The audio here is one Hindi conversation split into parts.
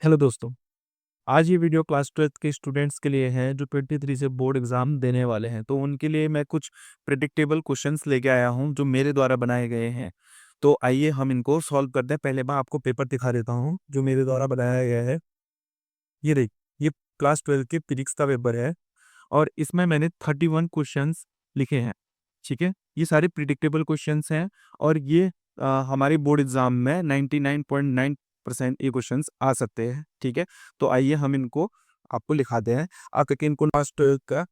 हेलो दोस्तों। आज ये वीडियो क्लास 12th के स्टूडेंट्स के लिए है जो 23 से बोर्ड एग्ज़ाम देने वाले हैं। तो उनके लिए मैं कुछ प्रेडिक्टेबल क्वेश्चंस लेके आया हूँ जो मेरे द्वारा बनाए गए हैं। तो आइए हम इनको सॉल्व करते हैं। पहले मैं आपको पेपर दिखा देता हूँ जो मेरे द्वारा बनाया गया है। ये देख, ये क्लास 12 के फिजिक्स का पेपर है और इसमें मैंने 31 क्वेश्चंस लिखे हैं। ठीक है? ये सारे प्रेडिक्टेबल क्वेश्चंस हैं और ये हमारे बोर्ड एग्ज़ाम में 99.9% ये क्वेश्चंस आ सकते हैं। ठीक है? तो आइए हम इनको आपको लिखाते हैं। आप देखिए, इनको क्लास 12 का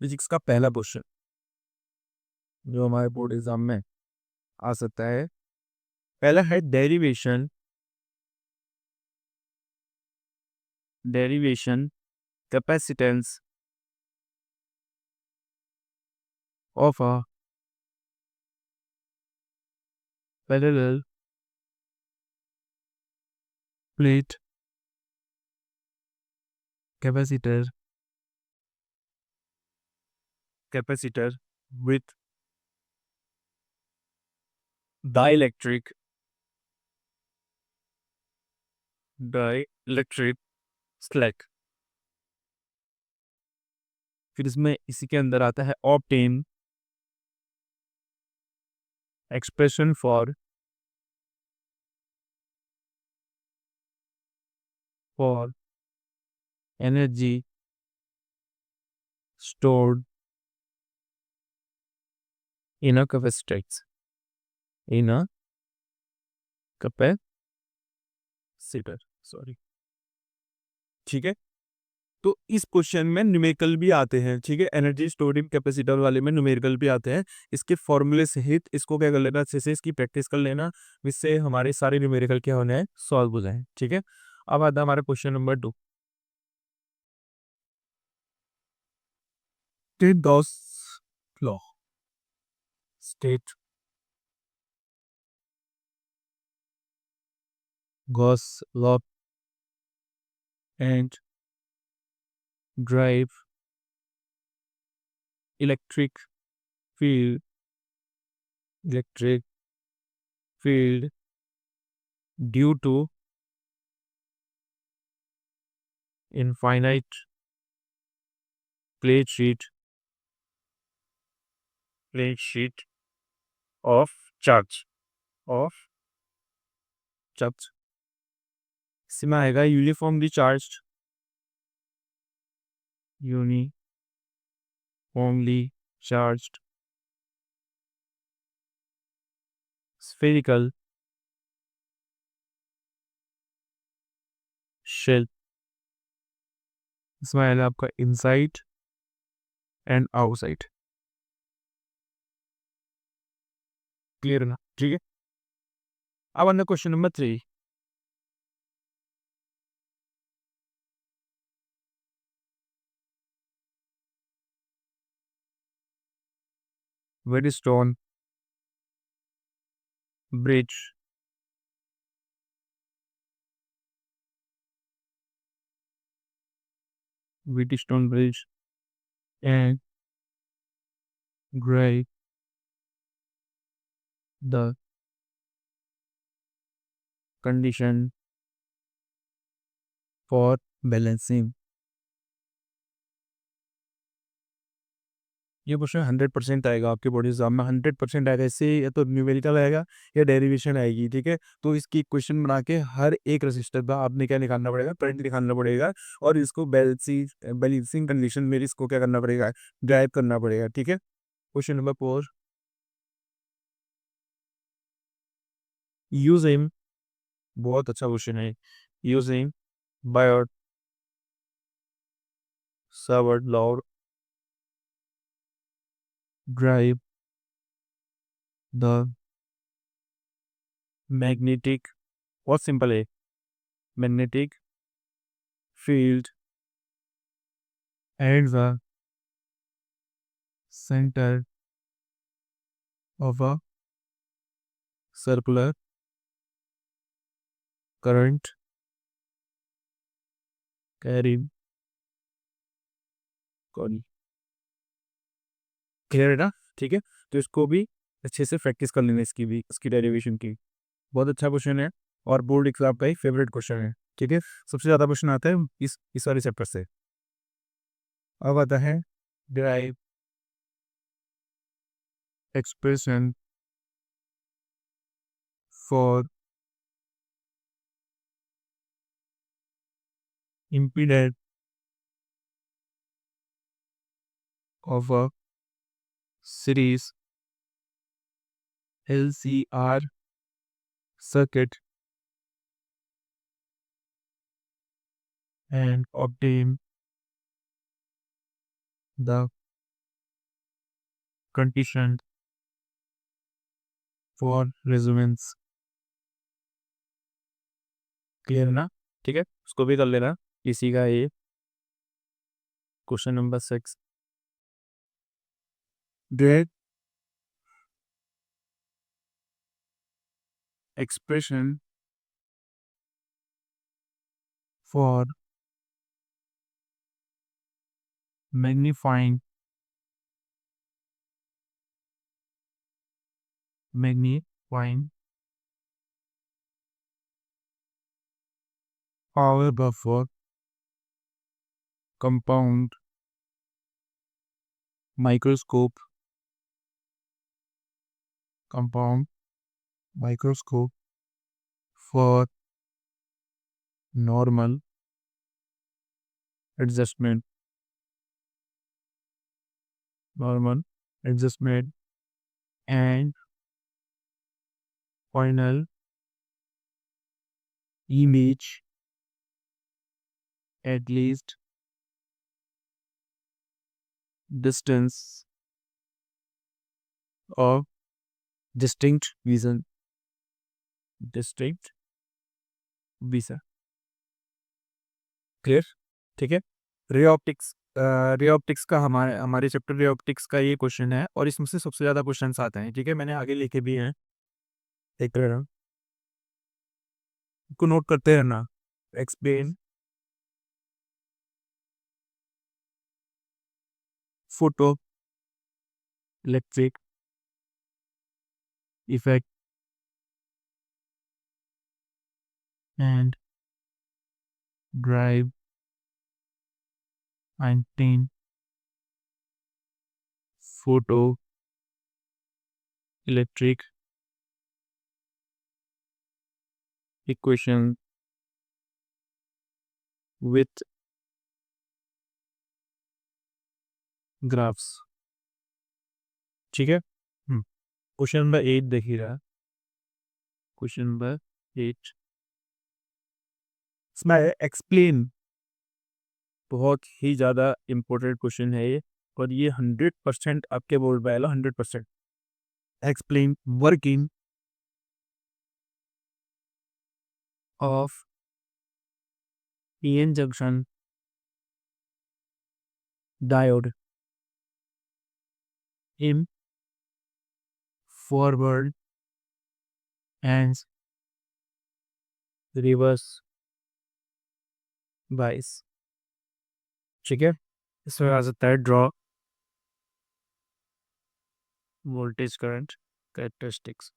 फिजिक्स का पहला क्वेश्चन जो हमारे बोर्ड एग्ज़ाम में आ सकता है। पहला है derivation capacitance of a parallel plate capacitor with dielectric dielectric slack। फिर इसमें इसी के अंदर आता है obtain expression for energy stored in a capacitor in a capacitor। Sorry. ठीक है? तो इस क्वेश्चन में न्यूमेरिकल भी आते हैं। ठीक है? एनर्जी स्टोर्ड इन कैपेसिटर वाले में न्यूमेरिकल भी आते हैं। इसके फॉर्मूले सहित इसको क्या कर लेना, अच्छे से इसकी प्रैक्टिस कर लेना, जिससे हमारे सारे न्यूमेरिकल क्या होने हैं, सॉल्व हो जाए। ठीक है? अब आता है हमारे question number 2। State Gauss law. State Gauss law and derive electric field electric field due to infinite plate sheet of charge of charge। इसमें आएगा यूनिफॉर्मली चार्ज्ड spherical shell। इसमें आएगा आपका इनसाइड एंड आउटसाइड। क्लियर ना? ठीक है? अब अंदर question number 3। Wheatstone bridge Wheatstone bridge and grade the condition for balancing। ये क्वेश्चन 100% आएगा आपके बोर्ड एग्जाम में। 100% आएगा। इससे या तो न्यूमेरिकल आएगा या डेरिवेशन आएगी। ठीक है? तो इसकी इक्वेशन बना के हर एक रजिस्टर पर आपने क्या निकालना पड़ेगा, करंट निकालना पड़ेगा और इसको बैलेंसिंग कंडीशन में इसको क्या करना पड़ेगा, ड्राइव करना पड़ेगा। ठीक है? Question number 4। यूजिंग, बहुत अच्छा क्वेश्चन है। Using Biot Savart law drive the magnetic, बहुत सिंपल है, magnetic field at the centre of a circular current carrying coil. Clear है ना? ठीक है? तो इसको भी अच्छे से प्रैक्टिस कर लेना, इसकी भी, इसकी डेरिवेशन की। बहुत अच्छा क्वेश्चन है और बोर्ड एग्जाम का ही फेवरेट क्वेश्चन है। ठीक है, सबसे ज़्यादा क्वेश्चन आता है इस वाले चैप्टर से। अब आता है derive expression for impedance of a series LCR circuit and obtain the condition for resonance। Clear ना? ठीक है, उसको भी कर लेना। इसी का ये question number 6। That expression for magnifying power buffer compound microscope for normal adjustment and final image at least distance of distinct vision। Clear? ठीक है, रे ऑप्टिक्स रे ऑप्टिक्स का हमारे चैप्टर रे ऑप्टिक्स का ये क्वेश्चन है और इसमें से सबसे ज़्यादा क्वेश्चंस आते हैं। ठीक है, मैंने आगे लिखे भी हैं, देख लेना, को नोट करते रहना। Explain photo electric effect and drive Einstein photo electric equation with graphs. ठीक है, क्वेश्चन नंबर 8 देखिए रहा। क्वेश्चन नंबर 8 इसमें एक्सप्लेन, बहुत ही ज़्यादा इम्पोर्टेंट क्वेश्चन है ये, और ये 100% आपके बोर्ड में आएगा, 100%। Explain working of PN junction diode in forward and reverse bias. ठीक है, इसमें आ सकता है ड्रॉ वोल्टेज करंट कैरेक्टरिस्टिक्स।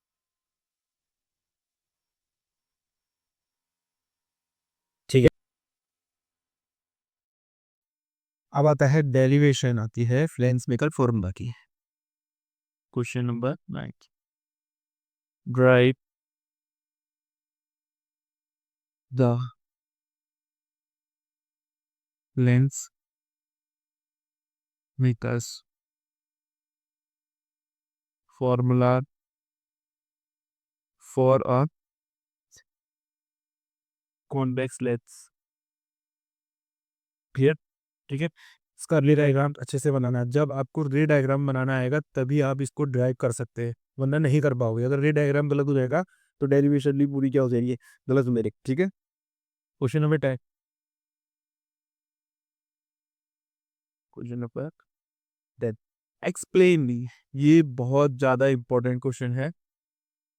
ठीक है, अब आता है डेरिवेशन, आती है फ्लेंस मेकर फॉर्मूला की। Question number 9 drive the lens makers formula for a convex lens. Clear? ठीक है, इसका रे डायग्राम अच्छे से बनाना है। जब आपको रे डायग्राम बनाना आएगा तभी आप इसको ड्राइव कर सकते हैं, वरना नहीं कर पाओगे। अगर रे डायग्राम गलत हो जाएगा तो डेरिवेशन भी पूरी क्या हो जाएगी, गलत हो जाएगी। ठीक है, question number 10 question number 10 explain. ये बहुत ज़्यादा इंपॉर्टेंट क्वेश्चन है,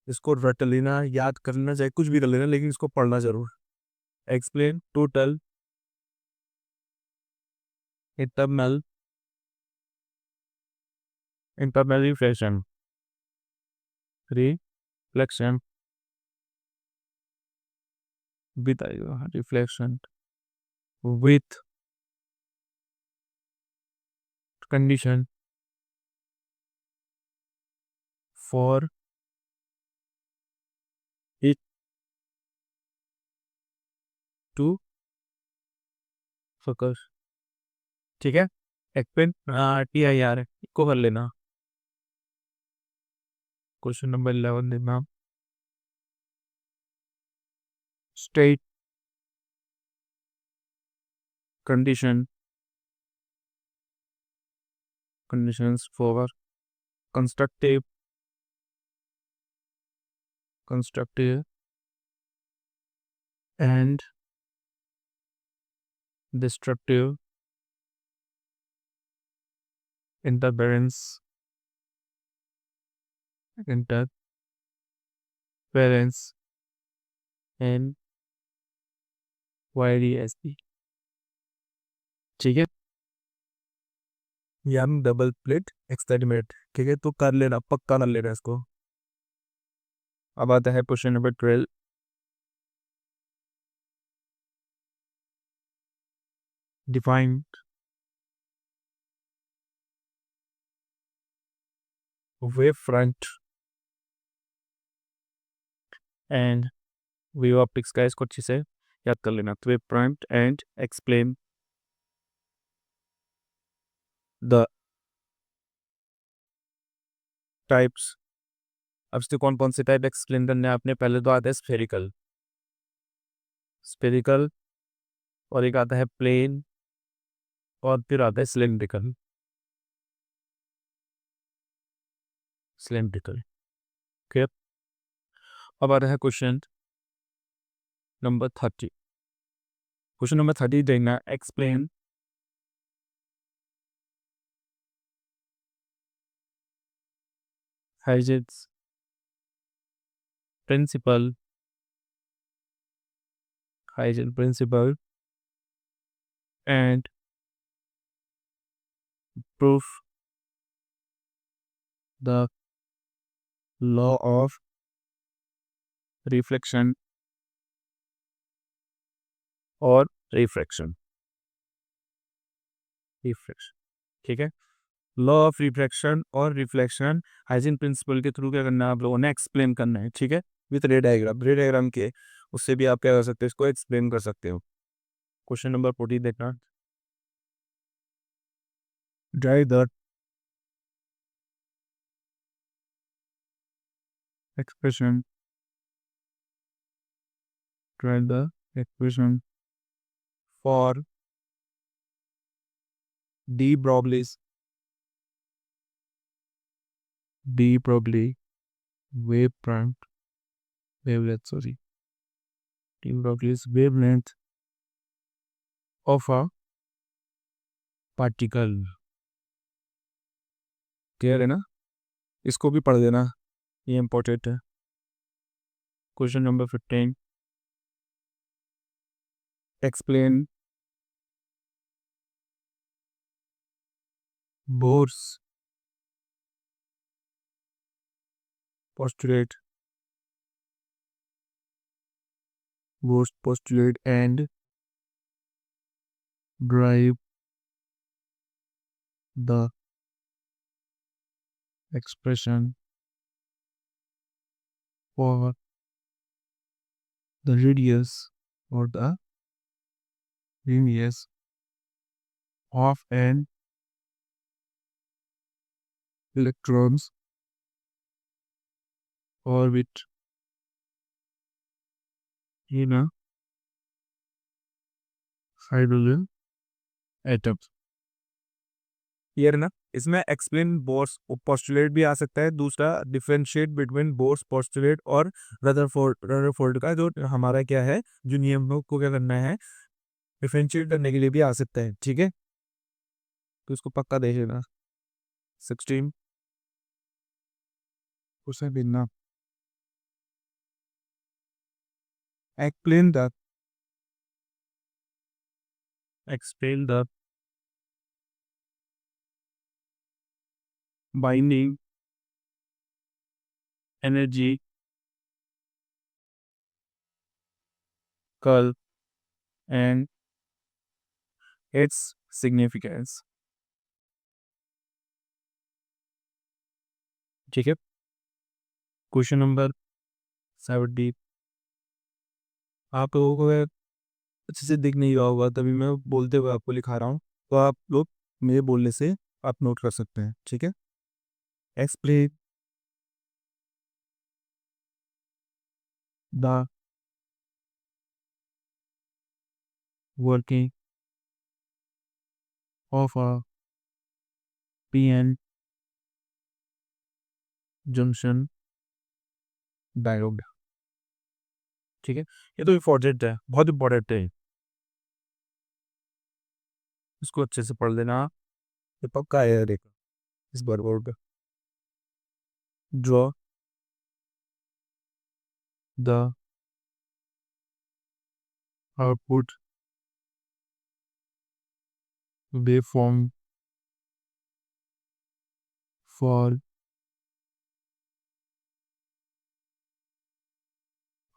इसको रट लेना, याद करना, चाहे कुछ भी कर लेना, लेकिन इसको पढ़ना जरूर। Explain total internal reflection reflection with reflection, with condition for it to focus। ठीक है, एक पेन TIR है, इसको कर लेना। क्वेश्चन नंबर 11 देखना, state condition conditions for constructive and destructive interference interference and YDSP। ठीक है, यम डबल प्लेट एक्सपेरिमेंट। ठीक है, तो कर लेना, पक्का कर लेना इसको। अब आता है question number 12, define wave front end view optics का, इसको अच्छे से याद कर लेना। Wave front end explain the types. अब इसके कौन कौन से टाइप एक्सप्लेन करने हैं आपने। पहले तो आता है स्फेरिकल, स्फेरिकल, और एक आता है प्लेन, और फिर आता है सिलेंड्रिकल, सिलेंड्रिकल। ओके, अब आता है क्वेश्चन नंबर 30। क्वेश्चन नंबर 30 देखना, explain Huygens principle, Huygens principle and proof the law of reflection और रिफ्रैक्शन। रिफ्रैक्शन, ठीक है, लॉ ऑफ रिफ्रैक्शन और रिफ्लेक्शन हाइजीन प्रिंसिपल के थ्रू क्या करना है आप लोगों ने, एक्सप्लेन करना है। ठीक है, विथ रे डायग्राम, रे डायग्राम के उससे भी आप क्या कर सकते हो, इसको एक्सप्लेन कर सकते हो। क्वेश्चन नंबर 40 देखना, derive the expression, derive the expression for de Broglie's, de Broglie wave front, wavelength, sorry, de Broglie's wavelength of a particle. Clear है ना, इसको भी पढ़ देना, ये इंपॉर्टेंट है। Question number 15, explain Bohr's postulate, Bohr's postulate and drive the expression for the radius or the radius of an electron's orbit in a hydrogen atom। Clear ना, इसमें एक्सप्लेन बोर्स पोस्टुलेट भी आ सकता है, दूसरा डिफरेंशिएट बिटवीन बोर्स पोस्टुलेट और रदरफोर्ड का जो हमारा क्या है, जो नियम को क्या करना है, डिफरेंशिएट करने के लिए भी आ सकता है। ठीक है, तो इसको पक्का देख लेना। 16 उसे बिना explain the explain the binding energy curl and its significance. ठीक है, क्वेश्चन नंबर 70। आप लोगों को अगर अच्छे से दिख नहीं रहा होगा तभी मैं बोलते हुए आपको लिखा रहा हूँ, तो आप लोग मेरे बोलने से आप नोट कर सकते हैं। ठीक है, explain the working of a PN junction diode. ठीक है, ये तो इम्पोर्टेंट है, बहुत इम्पोर्टेंट है, इसको अच्छे से पढ़ लेना। ये पक्का है, देखो इस बार बोर्ड पे। Draw the output waveform for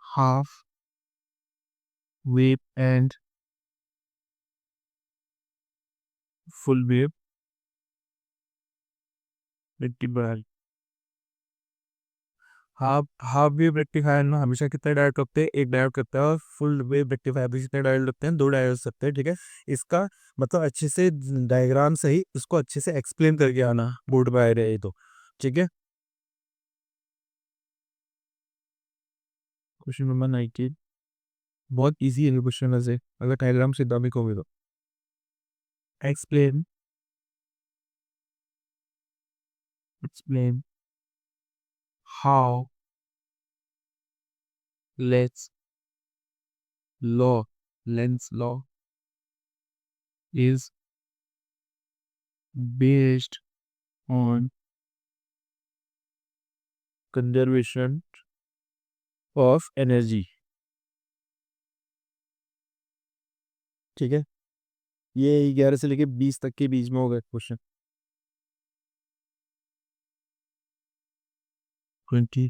half wave and full wave rectifier. Half half wave rectifier ना हमेशा कितने डायोड रखते हैं, एक डायोड करता है, और फुल वेव रेक्टिफायर भी कितने डायोड रखते हैं, दो डायोड सकते हैं। ठीक है, इसका मतलब अच्छे से डायग्राम सही इसको अच्छे से एक्सप्लेन करके आना बोर्ड पे आ रहे हैं तो। ठीक है, क्वेश्चन नंबर 19 बहुत इजी है क्वेश्चन वैसे, अगर डायग्राम से दामी को भी तो। Explain explain how let's law Lenz law is based on conservation of energy। ठीक है, ये 11 से लेके 20 तक के बीच में होगा क्वेश्चन। 20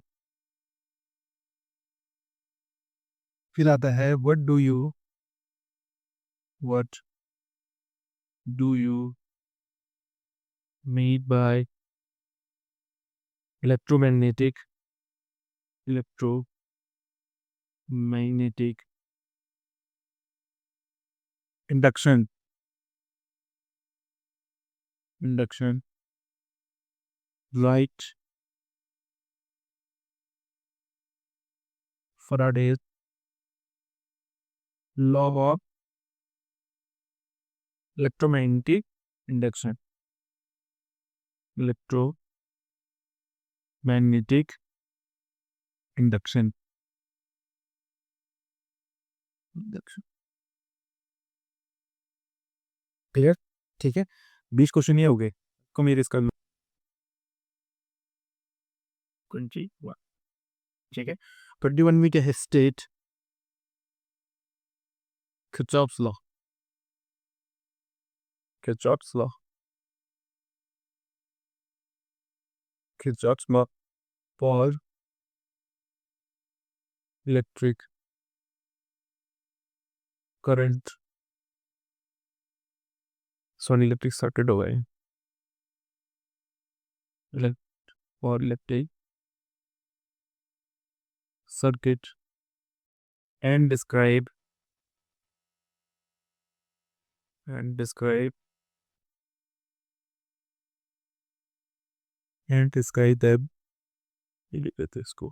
फिर आता है what do you mean by electromagnetic electromagnetic induction induction right Faraday's law of electromagnetic induction electromagnetic induction induction। Clear? ठीक है, 20 क्वेश्चन ये हो गए, को मेरे इसका 21। ठीक है, 21 में क्या है, state Kirchhoff's law Kirchhoff's law Kirchhoff's law for electric current, sorry electric circuit हो गए, for electric circuit and describe and describe them, ये लिख देते हैं इसको,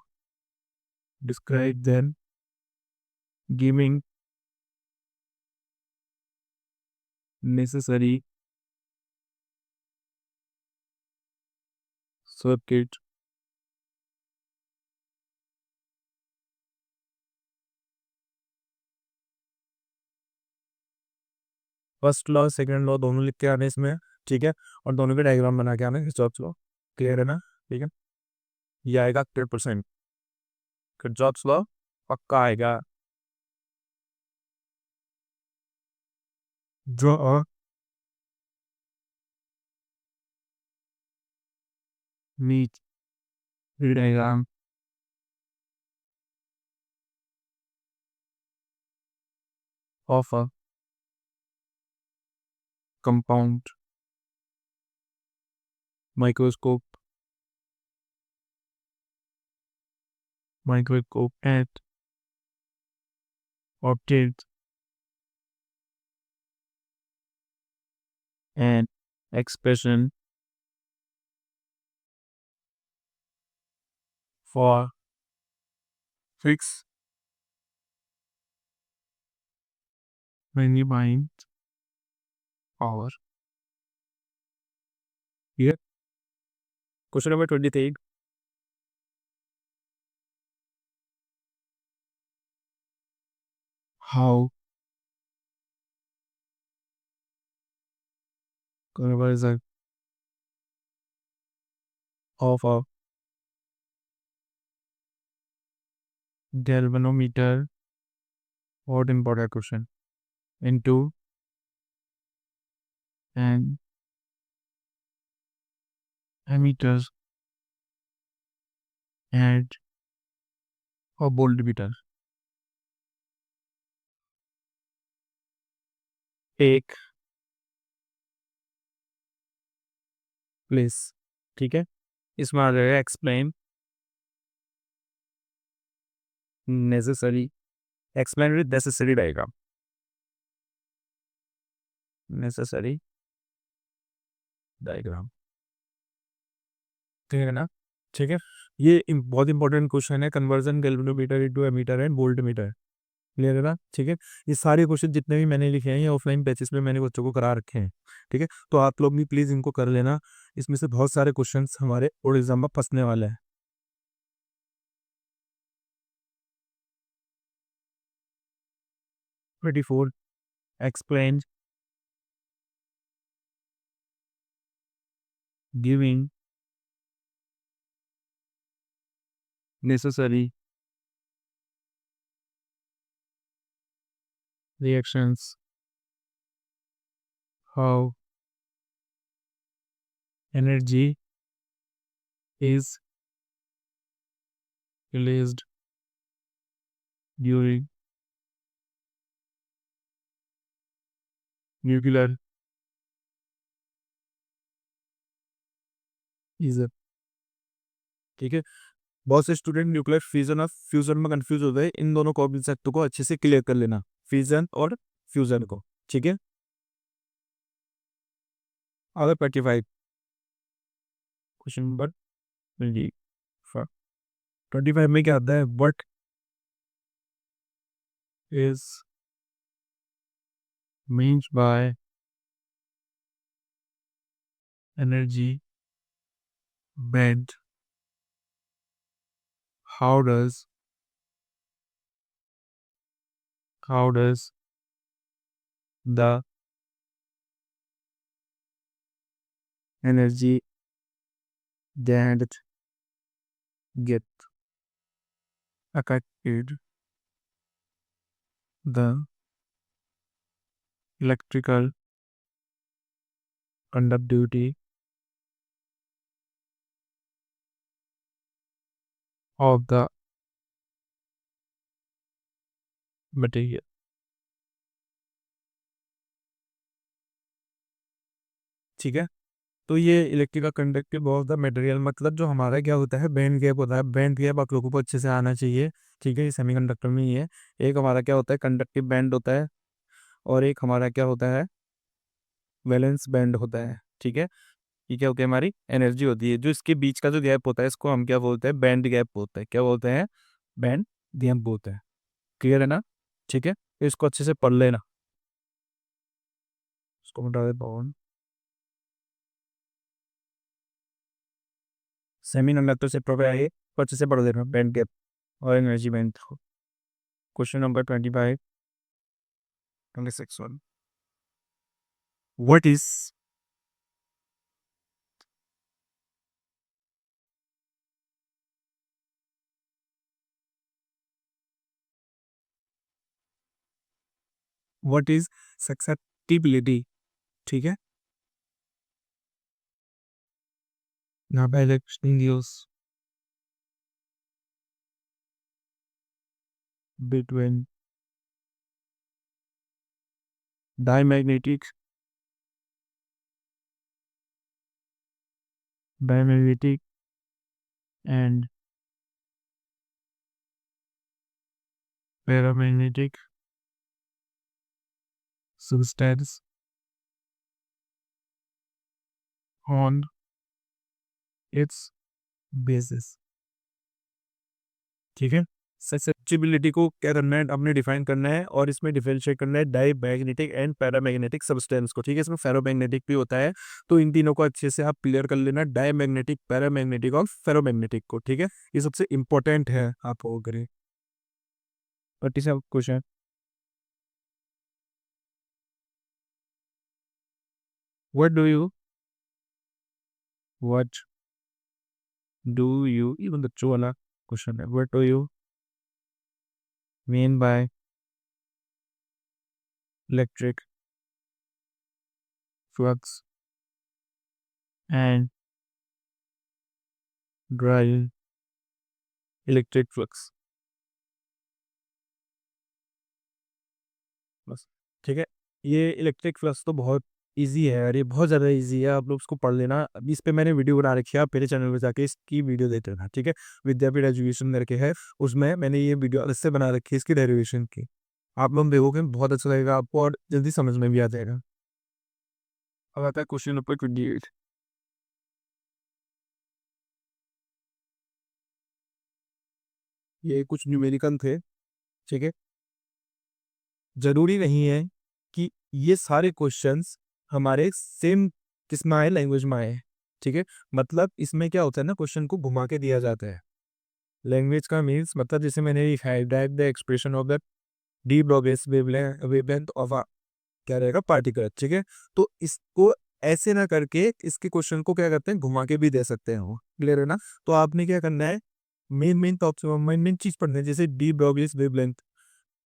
describe them giving necessary circuit first law second law दोनों लिख के आने इसमें। ठीक है, और दोनों के डायग्राम बना के आने किरचॉफ्स लॉ। क्लियर है ना? ठीक है, ये आएगा 100%, किरचॉफ्स लॉ पक्का आएगा। Draw a neat diagram of a compound microscope at objects and expression for fixed magnifying power. Here, question number 23. How conversion of a galvanometer, what important question, into an ammeter and a voltmeter. एक प्लेस, ठीक है। इसमें आ जाएगा explain necessary, explain with necessary रहेगा, नेसेसरी डायग्राम, ठीक है ना। ठीक है, ये बहुत इंपॉर्टेंट क्वेश्चन है, conversion galvanometer into ammeter and voltmeter, clear है ना। ठीक है, ये सारे क्वेश्चन जितने भी मैंने लिखे हैं ये ऑफलाइन बैचेस में मैंने बच्चों को करा रखे हैं। ठीक है, तो आप लोग भी प्लीज इनको कर लेना, इसमें से बहुत सारे क्वेश्चन हमारे बोर्ड एग्जाम में फंसने वाले हैं। 24 explain giving necessary reactions, how energy is released during nuclear fission। ठीक है, बहुत से स्टूडेंट न्यूक्लियर फिजन और फ्यूजन में कंफ्यूज होते हैं, इन दोनों कॉन्सेप्ट को अच्छे से क्लियर कर लेना, फिजन और फ्यूजन को। ठीक है, अगर 25 क्वेश्चन नंबर 25 में क्या आता है, what is means by energy band, how does the energy band get affected, the electrical conductivity of the material। ठीक है, तो ये electrical conductive of the material मतलब जो हमारा क्या होता है, बैंड गैप होता है। बैंड गैप आप लोगों को अच्छे से आना चाहिए। ठीक है, ये सेमीकंडक्टर में ही है। एक हमारा क्या होता है, कंडक्टिव बैंड होता है, और एक हमारा क्या होता है, वैलेंस बैंड होता है। ठीक है, ये क्या होती है, हमारी एनर्जी होती है। जो इसके बीच का जो गैप होता है इसको हम क्या बोलते हैं, बैंड गैप बोलते हैं। क्या बोलते हैं, बैंड गैप बोलते हैं। क्लियर है ना। ठीक है, तो इसको अच्छे से पढ़ लेना, इसको मिटा देता हूँ। सेमीकंडक्टर से प्रॉपर आइए, तो अच्छे से पढ़ लेना बैंड गैप और energy band. Question number 25, 26 one, what is susceptibility। ठीक है, यहाँ पे electric use between diamagnetic, diamagnetic and paramagnetic substance on its basis। ठीक है, ससेप्टिबिलिटी को क्या करना है, आपने डिफाइन करना है और इसमें डिफरेंशिएट करना है डायमैग्नेटिक एंड पैरामैग्नेटिक सब्सटेंस को। ठीक है, इसमें फेरोमैग्नेटिक भी होता है, तो इन तीनों को अच्छे से आप क्लियर कर लेना, डायमैग्नेटिक, पैरामैग्नेटिक और फेरोमैग्नेटिक को। ठीक है, ये सबसे इंपॉर्टेंट है आपको करें। 37 question, what do you even बच्चों वाला क्वेश्चन है, what do you mean by electric flux and derive electric flux. बस, ठीक है, ये इलेक्ट्रिक फ्लक्स तो बहुत इजी है यार, ये बहुत ज़्यादा इजी है, आप लोग उसको पढ़ लेना। अभी इस पे मैंने वीडियो बना रखी है, आप मेरे चैनल पे जाके इसकी वीडियो देख लेना। ठीक है, विद्यापीठ एजुकेशन करके है, उसमें मैंने ये वीडियो अलग से बना रखी है इसकी डेरिवेशन की। आप लोग देखोगे बहुत अच्छा लगेगा आपको और जल्दी समझ में भी आ जाएगा। अब आता है क्वेश्चन नंबर 28। ये कुछ न्यूमेरिकल थे। ठीक है, जरूरी नहीं है कि ये सारे क्वेश्चंस हमारे सेम किसमें आए, लैंग्वेज में आए। ठीक है, मतलब इसमें क्या होता है ना, क्वेश्चन को घुमा के दिया जाता है। लैंग्वेज का मीन्स मतलब जैसे मैंने लिखा है, drive the expression of the de Broglie's wavelength of a, क्या रहेगा, पार्टिकल। ठीक है, तो इसको ऐसे ना करके इसके क्वेश्चन को क्या करते हैं, घुमा के भी दे सकते हैं वो। क्लियर है ना? तो आपने क्या करना है, main main top main main चीज पढ़ना है, जैसे डी ब्रॉगलियस वेवलेंथ।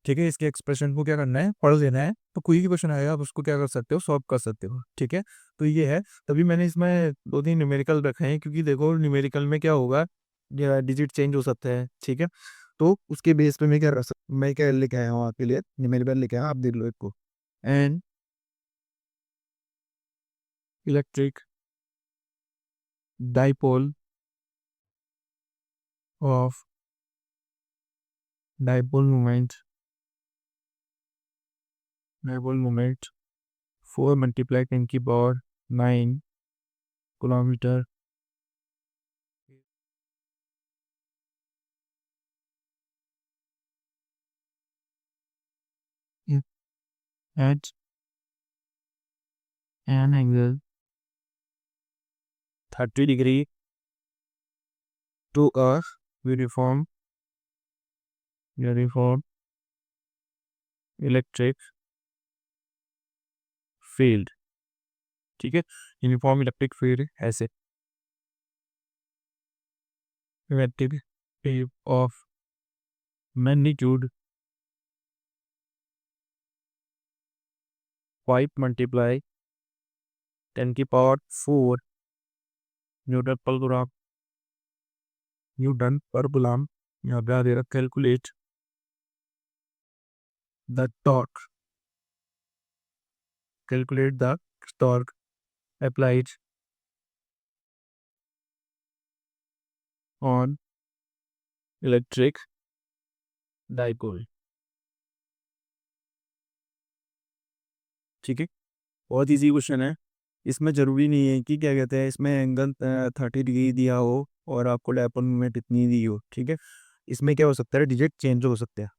ठीक है, इसके एक्सप्रेशन को क्या करना है, पढ़ लेना है, तो कोई भी क्वेश्चन आएगा आप उसको क्या कर सकते हो, सॉल्व कर सकते हो। ठीक है, तो ये है, तभी मैंने इसमें दो तीन न्यूमेरिकल रखे हैं, क्योंकि देखो न्यूमेरिकल में क्या होगा, डिजिट चेंज हो सकते हैं। ठीक है, तो उसके बेस पे मैं क्या कर सकता, मैं क्या लेके आया हूँ आपके लिए, न्यूमेरिकल लेके आया, आप देख लो इसको। And electric dipole of dipole moment 4 × 10⁻⁹ at an angle 30° to a uniform electric field. ठीक है, यूनिफॉर्म इलेक्ट्रिक फील्ड ऐसे electric field of magnitude 5 × 10⁴ Newton पर गुलाम। यहाँ पे आ दे रहा, calculate the torque, applied on electric dipole. ठीक है, बहुत इजी क्वेश्चन है, इसमें ज़रूरी नहीं है कि क्या कहते हैं, इसमें एंगल 30° दिया हो और आपको डायपोल मोमेंट इतनी दी हो। ठीक है, इसमें क्या हो सकता है, डिजिट चेंज हो सकते हैं।